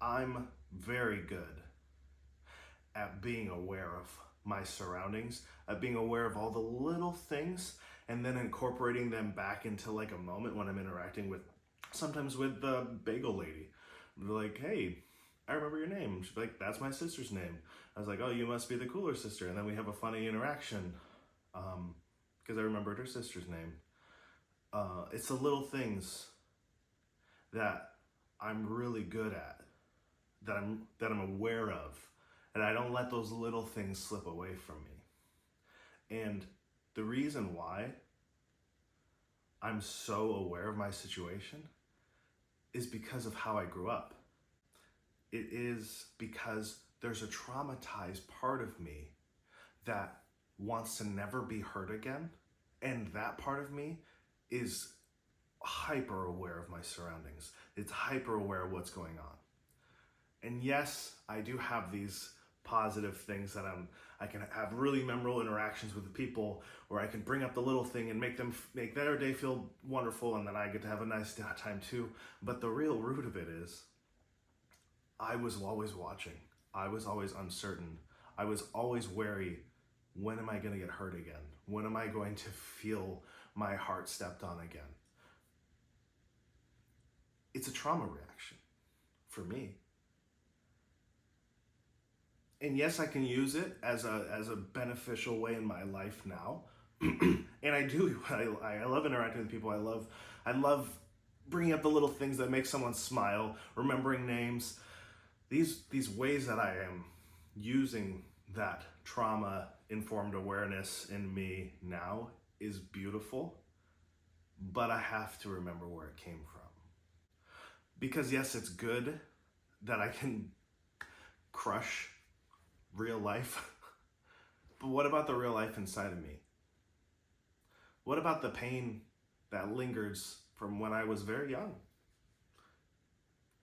I'm very good at being aware of my surroundings, at being aware of all the little things, and then incorporating them back into like a moment when I'm interacting with, sometimes with the bagel lady. They're like, hey, I remember your name. She's like, that's my sister's name. I was like, oh, you must be the cooler sister. And then we have a funny interaction because I remembered her sister's name. It's the little things that I'm really good at, that I'm aware of, and I don't let those little things slip away from me. And the reason why I'm so aware of my situation is because of how I grew up. It is because there's a traumatized part of me that wants to never be hurt again. And that part of me is hyper aware of my surroundings. It's hyper aware of what's going on. And yes, I do have these positive things that I can have really memorable interactions with the people, or I can bring up the little thing and make their day feel wonderful, and then I get to have a nice time too. But the real root of it is, I was always watching. I was always uncertain. I was always wary. When am I going to get hurt again? When am I going to feel my heart stepped on again? It's a trauma reaction for me. And yes, I can use it as a beneficial way in my life now. And I do. I love interacting with people. I love bringing up the little things that make someone smile, remembering names. These ways that I am using that trauma-informed awareness in me now is beautiful, but I have to remember where it came from. Because yes, it's good that I can crush real life, but what about the real life inside of me? What about the pain that lingers from when I was very young?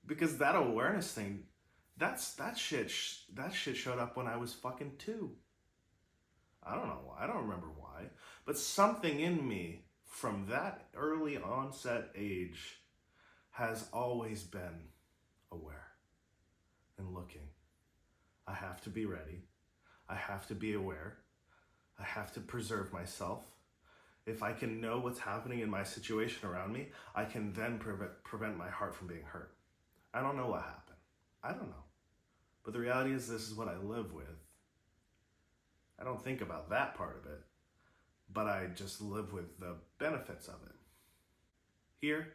Because that awareness thing, that shit showed up when I was fucking 2. I don't know why. I don't remember why. But something in me from that early onset age has always been aware and looking. I have to be ready. I have to be aware. I have to preserve myself. If I can know what's happening in my situation around me, I can then prevent my heart from being hurt. I don't know what happened. I don't know. But the reality is, this is what I live with. I don't think about that part of it, but I just live with the benefits of it. Here,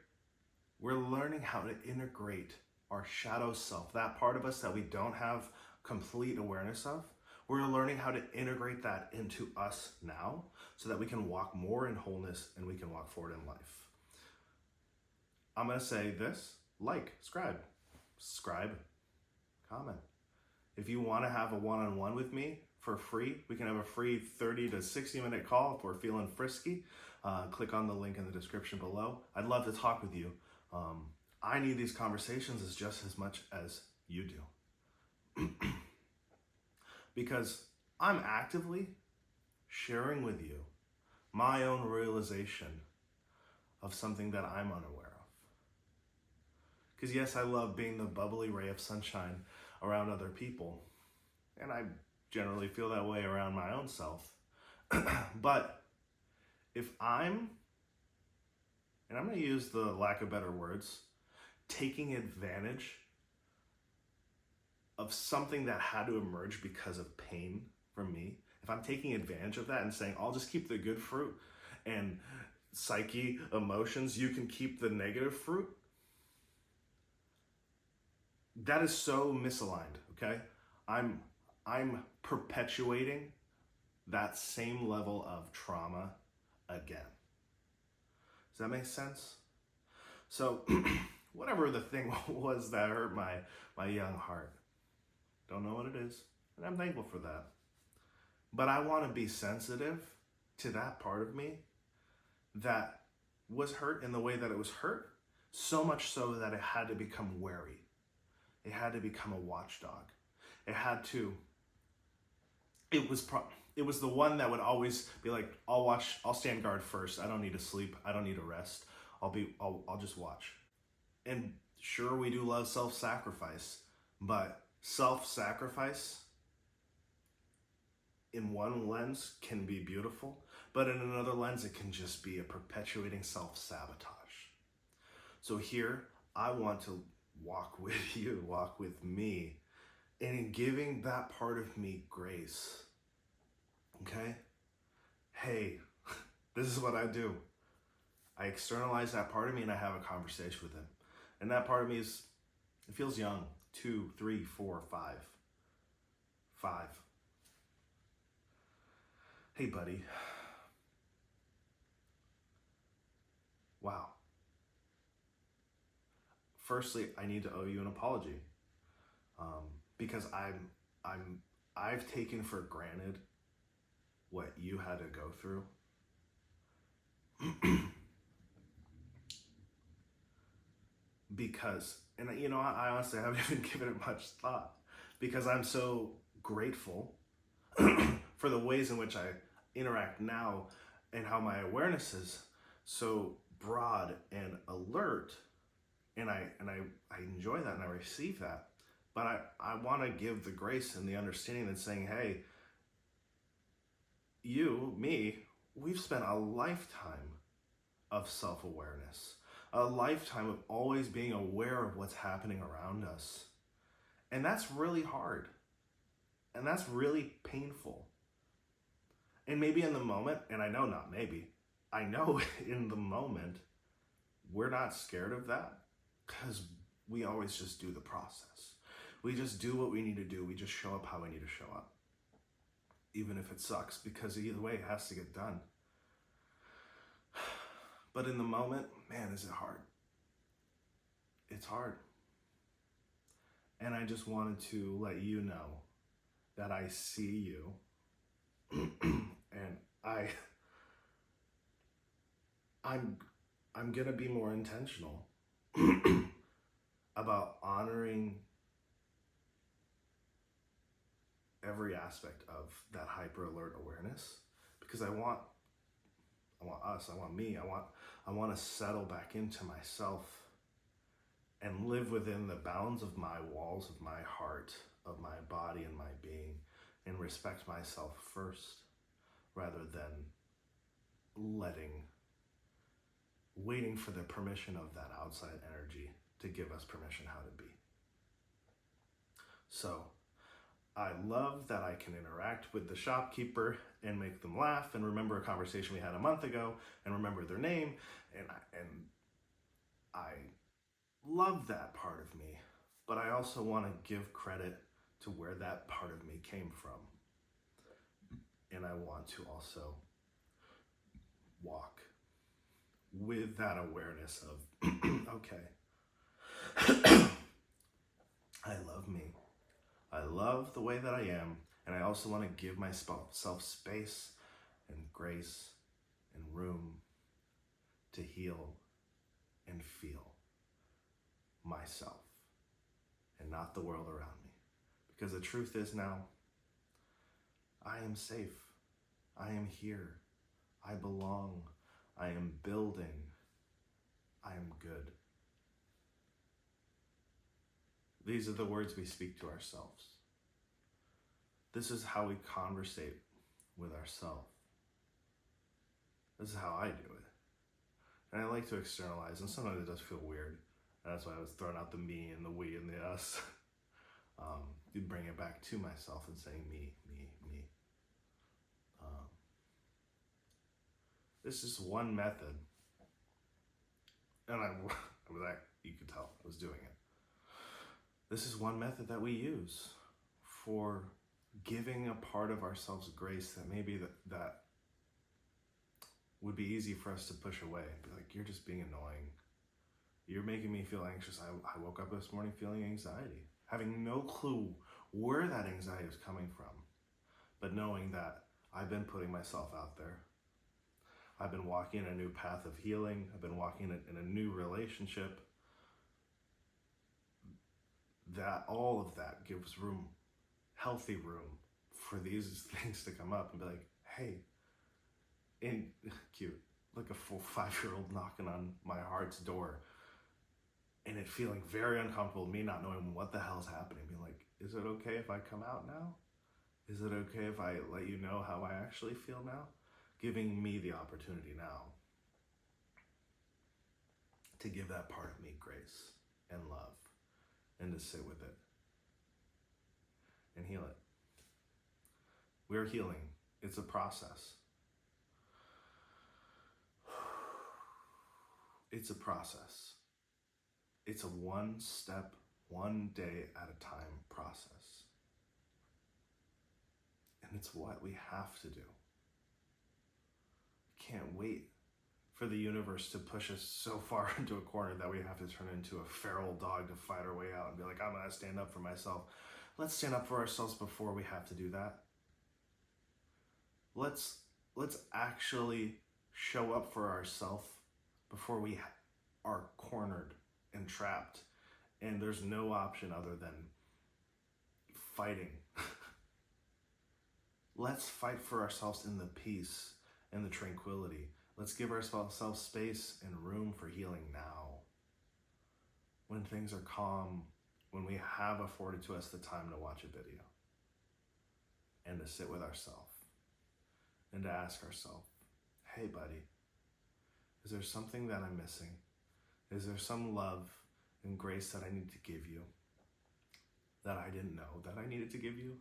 we're learning how to integrate our shadow self, that part of us that we don't have complete awareness of. We're learning how to integrate that into us now so that we can walk more in wholeness and we can walk forward in life. I'm going to say this: like, subscribe, comment. If you want to have a one-on-one with me for free, we can have a free 30 to 60 minute call if we're feeling frisky. Click on the link in the description below. I'd love to talk with you. I need these conversations just as much as you do. Because I'm actively sharing with you my own realization of something that I'm unaware of. Because yes, I love being the bubbly ray of sunshine around other people. And I generally feel that way around my own self. But if I'm going to use the lack of better words, taking advantage of something that had to emerge because of pain from me, if I'm taking advantage of that and saying, I'll just keep the good fruit, and psyche, emotions, you can keep the negative fruit, that is so misaligned, okay? I'm perpetuating that same level of trauma again. Does that make sense? So, whatever the thing was that hurt my young heart, don't know what it is, and I'm thankful for that. But I want to be sensitive to that part of me that was hurt in the way that it was hurt, so much so that it had to become wary. It had to become a watchdog. It was the one that would always be like, I'll stand guard first. I don't need to sleep. I don't need to rest. I'll just watch. And sure, we do love self-sacrifice, But self-sacrifice in one lens can be beautiful, but in another lens, it can just be a perpetuating self-sabotage. So here, I want to walk with you, walk with me, and in giving that part of me grace. Okay? Hey, this is what I do. I externalize that part of me and I have a conversation with him. And that part of me is, it feels young. 2, 3, 4, 5. 5. Hey, buddy. Wow. Firstly, I need to owe you an apology, because I've taken for granted what you had to go through. Because, and you know, I honestly haven't even given it much thought, because I'm so grateful for the ways in which I interact now and how my awareness is so broad and alert, and I enjoy that and I receive that. But I want to give the grace and the understanding and saying, hey, you, me, we've spent a lifetime of self-awareness, a lifetime of always being aware of what's happening around us. And that's really hard. And that's really painful. And maybe in the moment, and I know not maybe, I know in the moment, we're not scared of that because we always just do the process. We just do what we need to do. We just show up how we need to show up. Even if it sucks, because either way it has to get done. But in the moment, man, is it hard. It's hard. And I just wanted to let you know that I see you. And I'm gonna be more intentional about honoring every aspect of that hyper alert awareness, because I want us, I want me, I want to settle back into myself and live within the bounds of my walls of my heart, of my body and my being, and respect myself first, rather than waiting for the permission of that outside energy to give us permission how to be. So I love that I can interact with the shopkeeper and make them laugh and remember a conversation we had a month ago and remember their name. And I love that part of me, but I also want to give credit to where that part of me came from. And I want to also walk with that awareness of, okay, I love me. I love the way that I am, and I also want to give myself space and grace and room to heal and feel myself and not the world around me. Because the truth is now, I am safe. I am here. I belong. I am building. I am good. These are the words we speak to ourselves. This is how we conversate with ourselves. This is how I do it. And I like to externalize, and sometimes it does feel weird. And that's why I was throwing out the me and the we and the us. You bring it back to myself and saying me, me, me. This is one method. And you could tell I was doing it. This is one method that we use for giving a part of ourselves grace that maybe that would be easy for us to push away. Be like, you're just being annoying. You're making me feel anxious. I woke up this morning feeling anxiety, having no clue where that anxiety is coming from, but knowing that I've been putting myself out there. I've been walking a new path of healing. I've been walking in a new relationship. That all of that gives room, healthy room, for these things to come up and be like, hey, and cute, like a full 5-year-old knocking on my heart's door. and it feeling very uncomfortable, me not knowing what the hell's happening, being like, is it okay if I come out now? Is it okay if I let you know how I actually feel now? Giving me the opportunity now to give that part of me grace and love and to sit with it and heal it. We're healing. It's a process. It's a process. It's a one step, one day at a time process. And it's what we have to do. Can't wait for the universe to push us so far into a corner that we have to turn into a feral dog to fight our way out and be like, I'm gonna stand up for myself. Let's stand up for ourselves before we have to do that. Let's actually show up for ourselves before we are cornered and trapped, and there's no option other than fighting. Let's fight for ourselves in the peace and the tranquility. Let's give ourselves space and room for healing now. When things are calm, when we have afforded to us the time to watch a video and to sit with ourselves and to ask ourselves, hey buddy, is there something that I'm missing? Is there some love and grace that I need to give you that I didn't know that I needed to give you?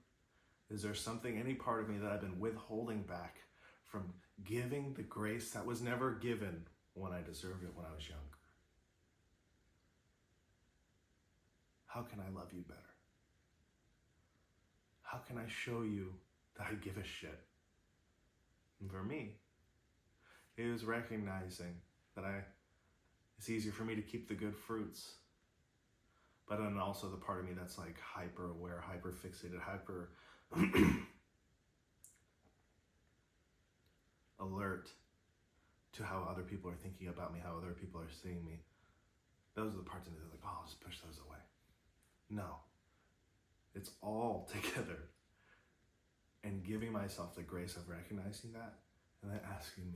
Is there something, any part of me that I've been withholding back from giving the grace that was never given when I deserved it when I was younger? How can I love you better? How can I show you that I give a shit? And for me, it was recognizing that it's easier for me to keep the good fruits, but then also the part of me that's like hyper aware, hyper fixated, hyper alert to how other people are thinking about me, how other people are seeing me. Those are the parts of me that are like, oh, I'll just push those away. No, it's all together. And giving myself the grace of recognizing that, and then asking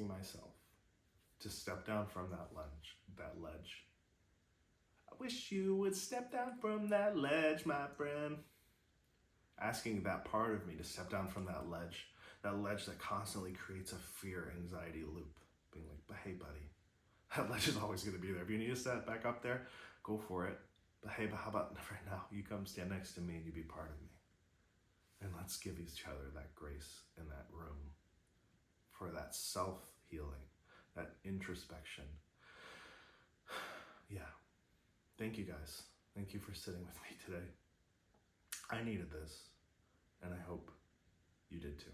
myself to step down from that ledge. I wish you would step down from that ledge, my friend. Asking that part of me to step down from that ledge that constantly creates a fear, anxiety loop. Being like, but hey, buddy, that ledge is always going to be there. If you need to step back up there, go for it. But hey, how about right now, you come stand next to me and you be part of me. And let's give each other that grace in that room for that self-healing, that introspection. Yeah. Thank you guys. Thank you for sitting with me today. I needed this, and I hope you did too.